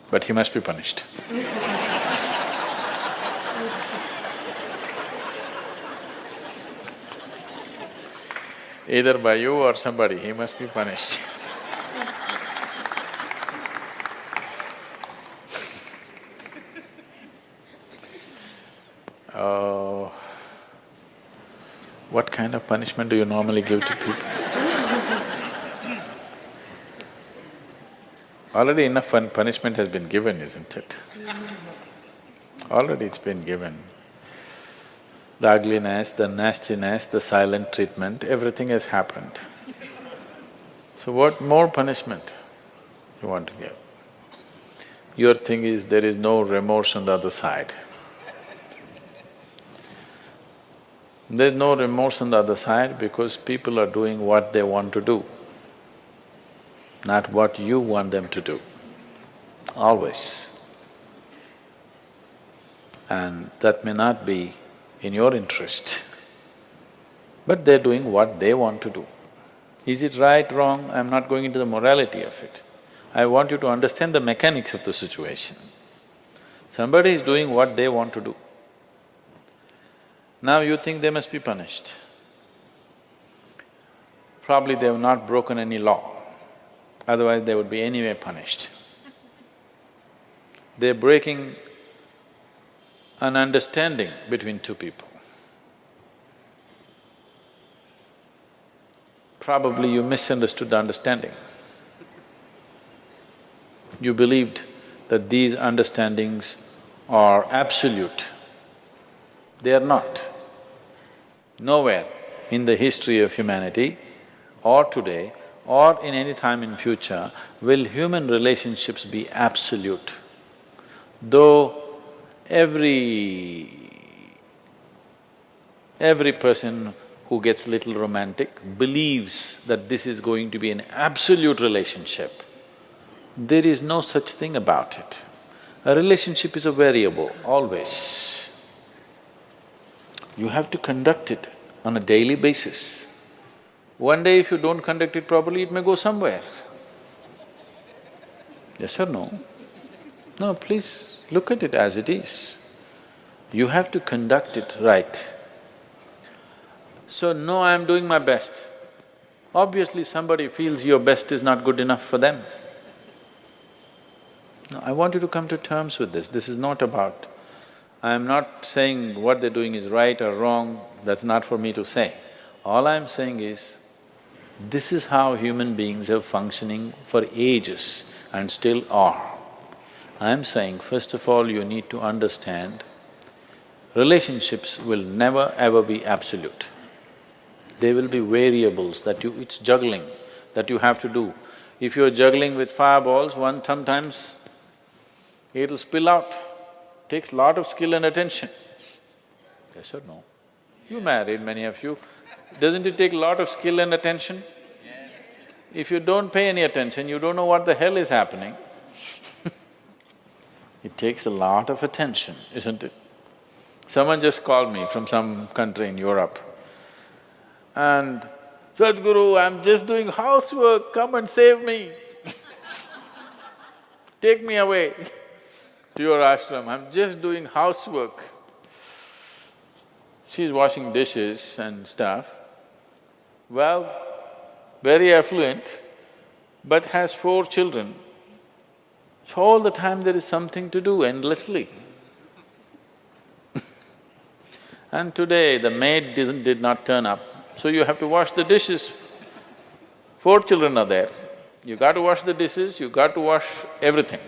but he must be punished. Either by you or somebody, he must be punished. Oh, what kind of punishment do you normally give to people? Already enough punishment has been given, isn't it? Already it's been given. The ugliness, the nastiness, the silent treatment, everything has happened. So what more punishment you want to give? Your thing is there is no remorse on the other side. There's no remorse on the other side because people are doing what they want to do, not what you want them to do, always. And that may not be in your interest, but they're doing what they want to do. Is it right, wrong? I'm not going into the morality of it. I want you to understand the mechanics of the situation. Somebody is doing what they want to do. Now you think they must be punished. Probably they have not broken any law, otherwise they would be anyway punished. They're breaking an understanding between two people. Probably you misunderstood the understanding. You believed that these understandings are absolute. They are not. Nowhere in the history of humanity or today or in any time in future will human relationships be absolute. Though every person who gets little romantic believes that this is going to be an absolute relationship, there is no such thing about it. A relationship is a variable, always. You have to conduct it on a daily basis. One day if you don't conduct it properly, it may go somewhere. Yes or no? No, please look at it as it is. You have to conduct it right. So, no, I'm doing my best. Obviously somebody feels your best is not good enough for them. No, I want you to come to terms with this. This is not about… I'm not saying what they're doing is right or wrong, that's not for me to say. All I'm saying is, this is how human beings are functioning for ages and still are. I'm saying, first of all, you need to understand, relationships will never ever be absolute. There will be variables that it's juggling that you have to do. If you're juggling with fireballs, sometimes it'll spill out. Takes lot of skill and attention. Yes or no? You married, many of you. Doesn't it take a lot of skill and attention? Yes. If you don't pay any attention, you don't know what the hell is happening. It takes a lot of attention, isn't it? Someone just called me from some country in Europe and, "Sadhguru, I'm just doing housework, come and save me." Take me away to your ashram, I'm just doing housework. She's washing dishes and stuff. Well, very affluent, but has 4 children. So all the time there is something to do endlessly. And today the maid did not turn up, so you have to wash the dishes. 4 children are there, you got to wash the dishes, you got to wash everything.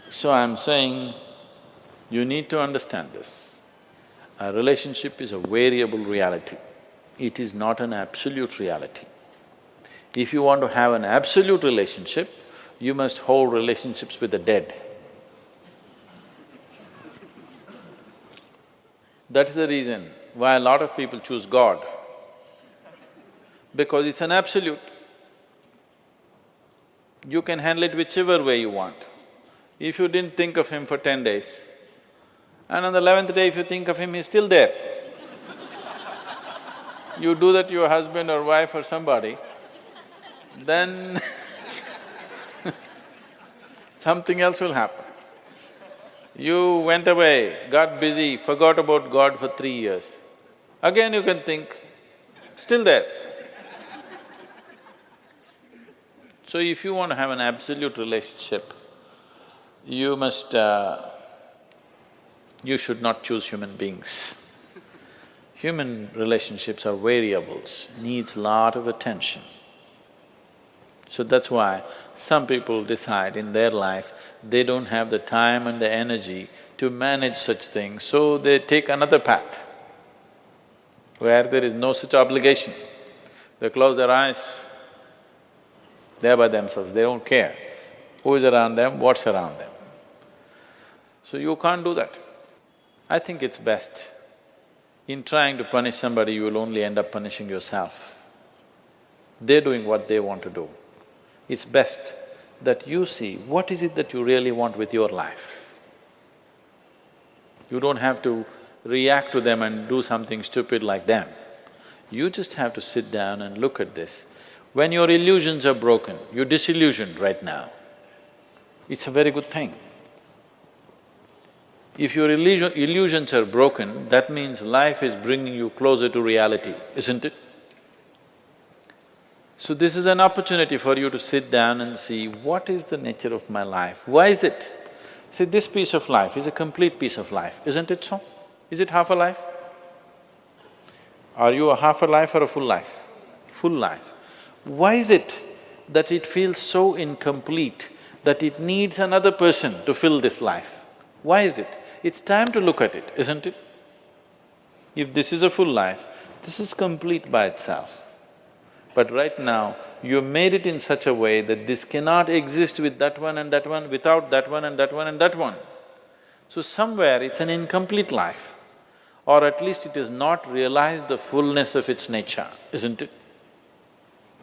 So I'm saying, you need to understand this. A relationship is a variable reality. It is not an absolute reality. If you want to have an absolute relationship, you must hold relationships with the dead. That's the reason why a lot of people choose God, because it's an absolute. You can handle it whichever way you want. If you didn't think of him for 10 days, and on the 11th day if you think of him, he's still there. You do that to your husband or wife or somebody, then something else will happen. You went away, got busy, forgot about God for 3 years. Again you can think, still there. So if you want to have an absolute relationship, you should not choose human beings. Human relationships are variables, needs lot of attention. So that's why some people decide in their life they don't have the time and the energy to manage such things, so they take another path where there is no such obligation. They close their eyes, they're by themselves, they don't care who is around them, what's around them. So you can't do that. I think it's best, in trying to punish somebody, you will only end up punishing yourself. They're doing what they want to do. It's best that you see what is it that you really want with your life. You don't have to react to them and do something stupid like them. You just have to sit down and look at this. When your illusions are broken, you're disillusioned right now, it's a very good thing. If your illusions are broken, that means life is bringing you closer to reality, isn't it? So this is an opportunity for you to sit down and see, what is the nature of my life? Why is it? See, this piece of life is a complete piece of life, isn't it so? Is it half a life? Are you a half a life or a full life? Full life. Why is it that it feels so incomplete that it needs another person to fill this life? Why is it? It's time to look at it, isn't it? If this is a full life, this is complete by itself. But right now, you made it in such a way that this cannot exist with that one and that one, without that one and that one and that one. So somewhere it's an incomplete life, or at least it has not realized the fullness of its nature, isn't it?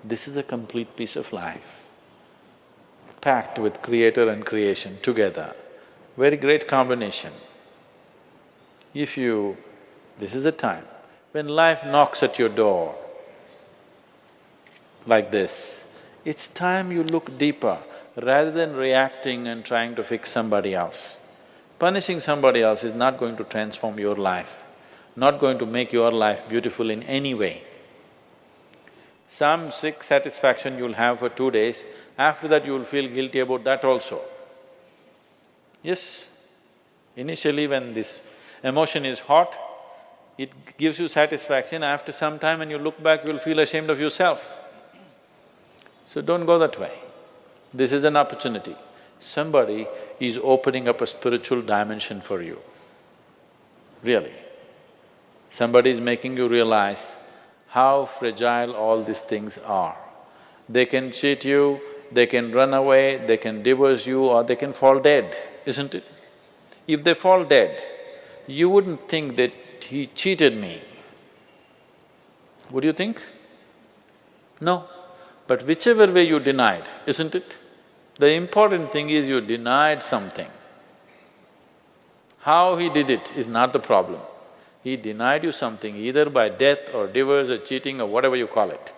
This is a complete piece of life, packed with creator and creation together. Very great combination. If you… this is a time when life knocks at your door like this, it's time you look deeper rather than reacting and trying to fix somebody else. Punishing somebody else is not going to transform your life, not going to make your life beautiful in any way. Some sick satisfaction you'll have for 2 days, after that you'll feel guilty about that also. Yes, initially when this emotion is hot, it gives you satisfaction. After some time when you look back, you'll feel ashamed of yourself. So don't go that way. This is an opportunity. Somebody is opening up a spiritual dimension for you, really. Somebody is making you realize how fragile all these things are. They can cheat you, they can run away, they can divorce you, or they can fall dead, isn't it? If they fall dead, you wouldn't think that he cheated me. Would you think? No. But whichever way you denied, isn't it? The important thing is you denied something. How he did it is not the problem. He denied you something either by death or divorce or cheating or whatever you call it.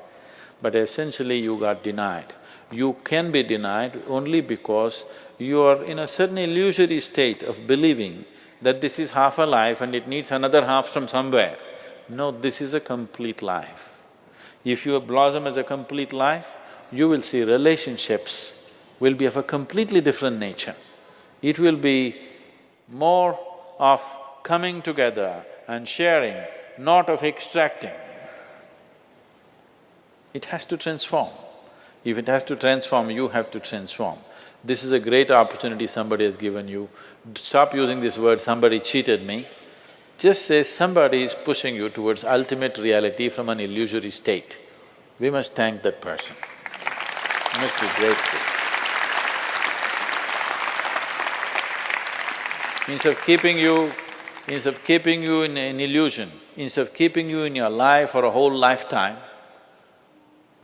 But essentially you got denied. You can be denied only because you are in a certain illusory state of believing that this is half a life and it needs another half from somewhere. No, this is a complete life. If you blossom as a complete life, you will see relationships will be of a completely different nature. It will be more of coming together and sharing, not of extracting. It has to transform. If it has to transform, you have to transform. This is a great opportunity somebody has given you. Stop using this word, somebody cheated me. Just say somebody is pushing you towards ultimate reality from an illusory state. We must thank that person. We must be grateful. Instead of keeping you in an illusion, instead of keeping you in your life for a whole lifetime,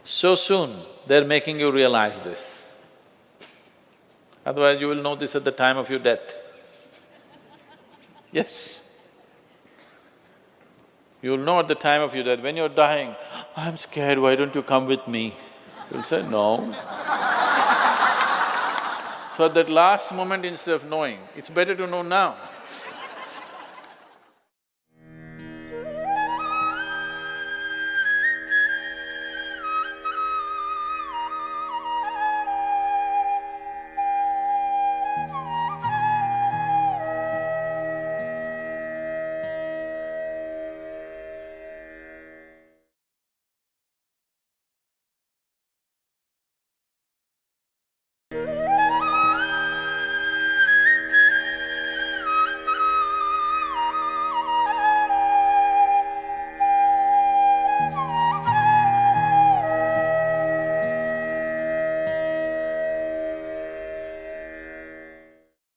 so soon they're making you realize this. Otherwise you will know this at the time of your death. Yes. You'll know at the time of your death, when you're dying, I'm scared, why don't you come with me? You'll say, no. So at that last moment, instead of knowing, it's better to know now.